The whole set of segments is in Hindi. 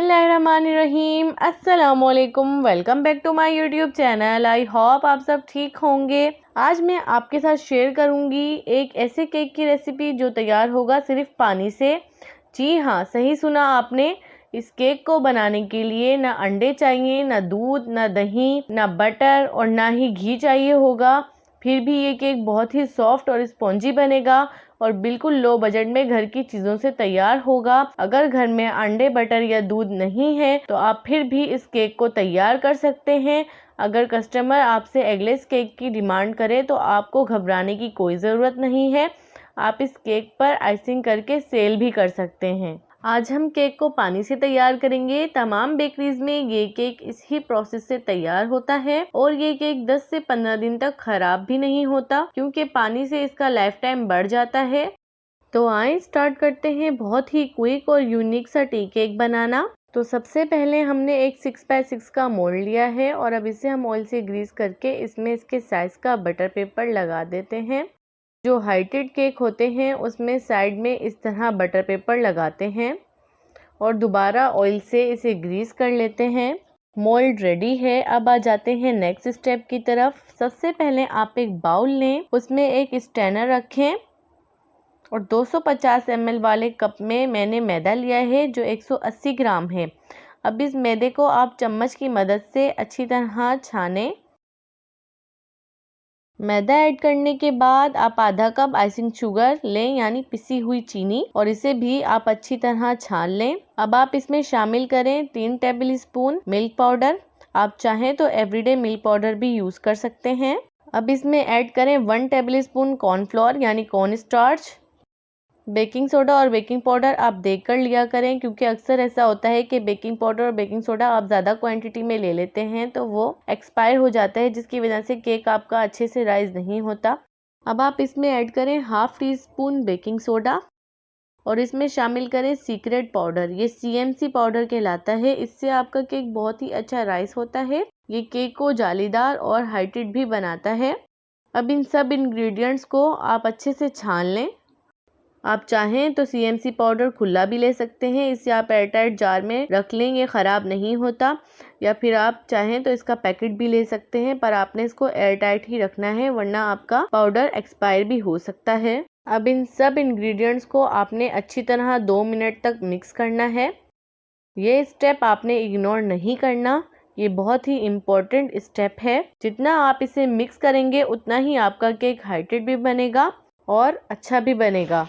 बिस्मिल्लाहिर्रहमानिर्रहीम। अस्सलामुअलैकुम। Welcome back to my YouTube channel. I hope आप सब ठीक होंगे। आज मैं आपके साथ शेयर करूंगी एक ऐसे केक की रेसिपी जो तैयार होगा सिर्फ पानी से। जी हाँ, सही सुना आपने। इस केक को बनाने के लिए ना अंडे चाहिए, ना दूध, ना दही, ना बटर और ना ही घी चाहिए होगा। फिर भी ये केक बहुत ही सॉफ्ट और स्पॉन्जी बनेगा और बिल्कुल लो बजट में घर की चीज़ों से तैयार होगा। अगर घर में अंडे, बटर या दूध नहीं है तो आप फिर भी इस केक को तैयार कर सकते हैं। अगर कस्टमर आपसे एगलेस केक की डिमांड करे तो आपको घबराने की कोई ज़रूरत नहीं है। आप इस केक पर आइसिंग करके सेल भी कर सकते हैं। आज हम केक को पानी से तैयार करेंगे। तमाम बेकरीज में ये केक इस ही प्रोसेस से तैयार होता है और ये केक 10 से 15 दिन तक खराब भी नहीं होता क्योंकि पानी से इसका लाइफ टाइम बढ़ जाता है। तो आइए स्टार्ट करते हैं बहुत ही क्विक और यूनिक सा टी केक बनाना। तो सबसे पहले हमने एक 6x6 का मोल्ड लिया है और अब इसे हम ऑयल से ग्रीस करके इसमें इसके साइज का बटर पेपर लगा देते हैं। जो हाइटेड केक होते हैं उसमें साइड में इस तरह बटर पेपर लगाते हैं और दोबारा ऑयल से इसे ग्रीस कर लेते हैं। मोल्ड रेडी है। अब आ जाते हैं नेक्स्ट स्टेप की तरफ। सबसे पहले आप एक बाउल लें, उसमें एक स्ट्रेनर रखें और 250 ml वाले कप में मैंने मैदा लिया है जो 180 ग्राम है। अब इस मैदे को आप चम्मच की मदद से अच्छी तरह छानें। मैदा ऐड करने के बाद आप आधा कप आइसिंग शुगर लें, यानी पिसी हुई चीनी, और इसे भी आप अच्छी तरह छान लें। अब आप इसमें शामिल करें 3 टेबल स्पून मिल्क पाउडर। आप चाहें तो एवरीडे मिल्क पाउडर भी यूज़ कर सकते हैं। अब इसमें ऐड करें 1 टेबल स्पून कॉर्नफ्लोर यानी कॉर्न स्टार्च। बेकिंग सोडा और बेकिंग पाउडर आप देख कर लिया करें क्योंकि अक्सर ऐसा होता है कि बेकिंग पाउडर और बेकिंग सोडा आप ज़्यादा क्वांटिटी में ले लेते हैं तो वो एक्सपायर हो जाता है, जिसकी वजह से केक आपका अच्छे से राइज नहीं होता। अब आप इसमें ऐड करें half tea spoon baking soda और इसमें शामिल करें सीक्रेट पाउडर। ये CMC पाउडर कहलाता है। इससे आपका केक बहुत ही अच्छा राइस होता है। ये केक को जालीदार और हाइटेड भी बनाता है। अब इन सब इंग्रेडिएंट्स को आप अच्छे से छान लें। आप चाहें तो CMC पाउडर खुला भी ले सकते हैं। इसे आप एयरटाइट जार में रख लें, ये ख़राब नहीं होता। या फिर आप चाहें तो इसका पैकेट भी ले सकते हैं, पर आपने इसको एयरटाइट ही रखना है वरना आपका पाउडर एक्सपायर भी हो सकता है। अब इन सब इंग्रेडिएंट्स को आपने अच्छी तरह 2 मिनट तक मिक्स करना है। ये स्टेप आपने इग्नोर नहीं करना, ये बहुत ही इम्पोर्टेंट स्टेप है। जितना आप इसे मिक्स करेंगे उतना ही आपका केक हाइटेड भी बनेगा और अच्छा भी बनेगा।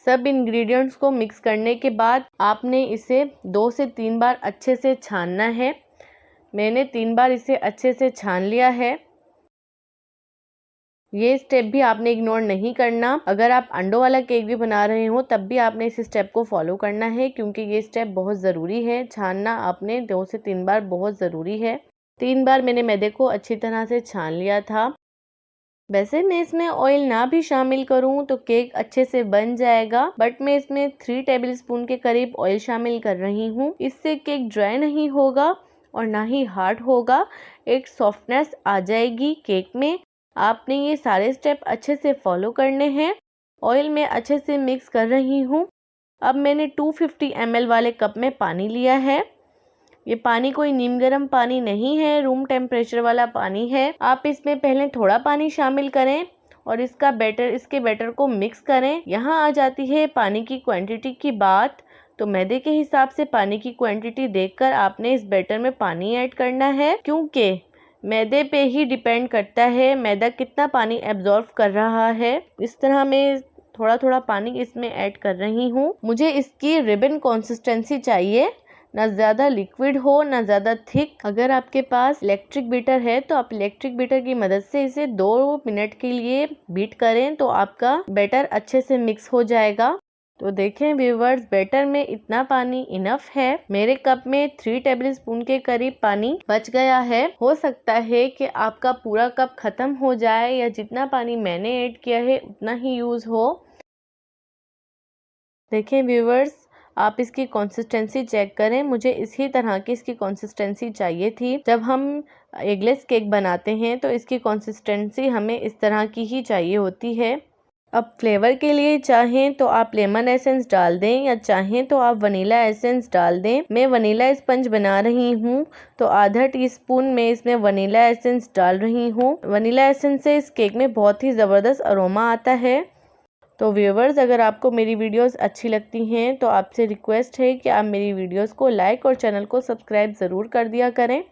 सब इंग्रेडिएंट्स को मिक्स करने के बाद आपने इसे 2 से 3 बार अच्छे से छानना है। मैंने 3 बार इसे अच्छे से छान लिया है। ये स्टेप भी आपने इग्नोर नहीं करना। अगर आप अंडों वाला केक भी बना रहे हो तब भी आपने इस स्टेप को फॉलो करना है क्योंकि ये स्टेप बहुत ज़रूरी है। छानना आपने 2 से 3 बार बहुत ज़रूरी है। 3 बार मैंने मैदे को अच्छी तरह से छान लिया था। वैसे मैं इसमें ऑयल ना भी शामिल करूं तो केक अच्छे से बन जाएगा, बट मैं इसमें 3 टेबल स्पून के करीब ऑयल शामिल कर रही हूं। इससे केक ड्राई नहीं होगा और ना ही हार्ड होगा। एक सॉफ्टनेस आ जाएगी केक में। आपने ये सारे स्टेप अच्छे से फॉलो करने हैं। ऑयल में अच्छे से मिक्स कर रही हूँ। अब मैंने 250 ml वाले कप में पानी लिया है। ये पानी कोई नीम गर्म पानी नहीं है, रूम टेम्परेचर वाला पानी है। आप इसमें पहले थोड़ा पानी शामिल करें और इसके बैटर को मिक्स करें। यहाँ आ जाती है पानी की क्वांटिटी की बात। तो मैदे के हिसाब से पानी की क्वांटिटी देखकर आपने इस बैटर में पानी ऐड करना है क्योंकि मैदे पे ही डिपेंड करता है मैदा कितना पानी एब्जॉर्ब कर रहा है। इस तरह मैं थोड़ा थोड़ा पानी इसमें ऐड कर रही हूँ। मुझे इसकी रिबन कंसिस्टेंसी चाहिए, ना ज़्यादा लिक्विड हो ना ज़्यादा थिक। अगर आपके पास इलेक्ट्रिक बीटर है तो आप इलेक्ट्रिक बीटर की मदद से इसे 2 मिनट के लिए बीट करें तो आपका बैटर अच्छे से मिक्स हो जाएगा। तो देखें व्यूवर्स, बैटर में इतना पानी इनफ है। मेरे कप में 3 टेबल स्पून के करीब पानी बच गया है। हो सकता है कि आपका पूरा कप खत्म हो जाए या जितना पानी मैंने ऐड किया है उतना ही यूज़ हो। देखें व्यूवर्स, आप इसकी कंसिस्टेंसी चेक करें। मुझे इसी तरह की इसकी कंसिस्टेंसी चाहिए थी। जब हम एगलेस केक बनाते हैं तो इसकी कंसिस्टेंसी हमें इस तरह की ही चाहिए होती है। अब फ्लेवर के लिए चाहें तो आप लेमन एसेंस डाल दें या चाहें तो आप वनीला एसेंस डाल दें। मैं वनीला स्पंज बना रही हूँ तो आधा टीस्पून मैं इसमें वनीला एसेंस डाल रही हूँ। वनीला एसेंस से इस केक में बहुत ही ज़बरदस्त अरोमा आता है। तो व्यूअर्स, अगर आपको मेरी वीडियोस अच्छी लगती हैं तो आपसे रिक्वेस्ट है कि आप मेरी वीडियोस को लाइक और चैनल को सब्सक्राइब ज़रूर कर दिया करें।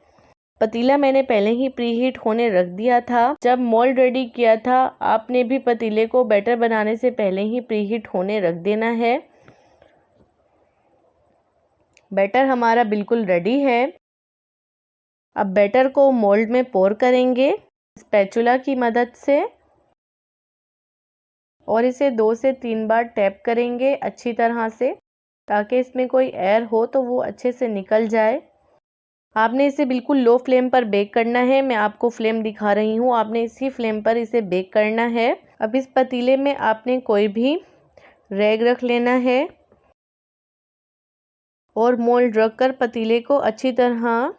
पतीला मैंने पहले ही प्रीहीट होने रख दिया था। जब मोल्ड रेडी किया था आपने भी पतीले को बैटर बनाने से पहले ही प्रीहीट होने रख देना है। बैटर हमारा बिल्कुल रेडी है। अब बैटर को मोल्ड में पोर करेंगे स्पैचुला की मदद से और इसे 2 से 3 बार टैप करेंगे अच्छी तरह से, ताकि इसमें कोई एयर हो तो वो अच्छे से निकल जाए। आपने इसे बिल्कुल लो फ्लेम पर बेक करना है। मैं आपको फ्लेम दिखा रही हूँ, आपने इसी फ्लेम पर इसे बेक करना है। अब इस पतीले में आपने कोई भी रैग रख लेना है और मोल्ड रखकर पतीले को अच्छी तरह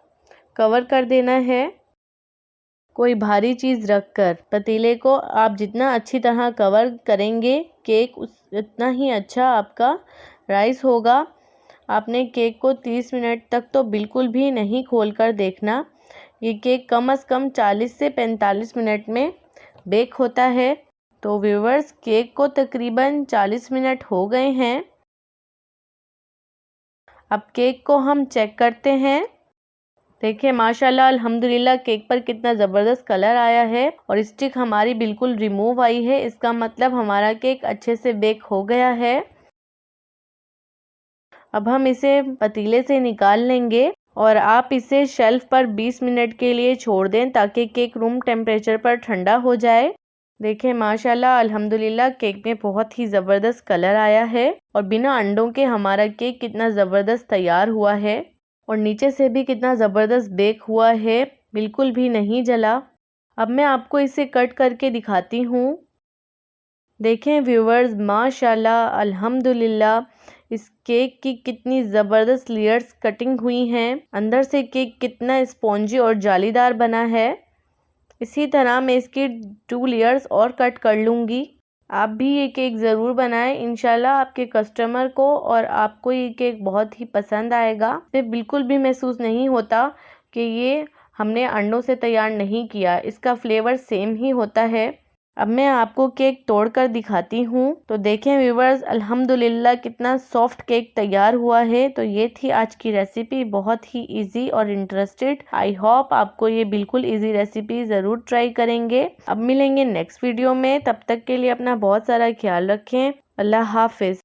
कवर कर देना है। कोई भारी चीज़ रखकर पतीले को आप जितना अच्छी तरह कवर करेंगे केक उतना ही अच्छा आपका राइस होगा। आपने केक को 30 मिनट तक तो बिल्कुल भी नहीं खोलकर देखना। ये केक कम से कम 40 से 45 मिनट में बेक होता है। तो व्यूअर्स, केक को तकरीबन 40 मिनट हो गए हैं। अब केक को हम चेक करते हैं। देखिए माशाल्लाह अल्हम्दुलिल्लाह केक पर कितना ज़बरदस्त कलर आया है और स्टिक हमारी बिल्कुल रिमूव आई है। इसका मतलब हमारा केक अच्छे से बेक हो गया है। अब हम इसे पतीले से निकाल लेंगे और आप इसे शेल्फ पर 20 मिनट के लिए छोड़ दें ताकि केक रूम टेम्परेचर पर ठंडा हो जाए। देखें माशाल्लाह अल्हम्दुलिल्लाह केक में बहुत ही ज़बरदस्त कलर आया है और बिना अंडों के हमारा केक कितना ज़बरदस्त तैयार हुआ है और नीचे से भी कितना ज़बरदस्त बेक हुआ है, बिल्कुल भी नहीं जला। अब मैं आपको इसे कट करके दिखाती हूँ। देखें व्यूवर्स, माशाल्लाह अल्हम्दुलिल्लाह इस केक की कितनी ज़बरदस्त लेयर्स कटिंग हुई हैं। अंदर से केक कितना स्पॉन्जी और जालीदार बना है। इसी तरह मैं इसकी 2 लेयर्स और कट कर लूँगी। आप भी ये केक ज़रूर बनाएं, इंशाल्लाह आपके कस्टमर को और आपको ये केक बहुत ही पसंद आएगा। ये बिल्कुल भी महसूस नहीं होता कि ये हमने अंडों से तैयार नहीं किया, इसका फ्लेवर सेम ही होता है। अब मैं आपको केक तोड़कर दिखाती हूँ। तो देखें व्यूवर्स, अल्हम्दुलिल्लाह कितना सॉफ्ट केक तैयार हुआ है। तो ये थी आज की रेसिपी, बहुत ही इजी और इंटरेस्टेड। आई होप आपको ये बिल्कुल इजी रेसिपी ज़रूर ट्राई करेंगे। अब मिलेंगे नेक्स्ट वीडियो में, तब तक के लिए अपना बहुत सारा ख्याल रखें। अल्लाह हाफिज़।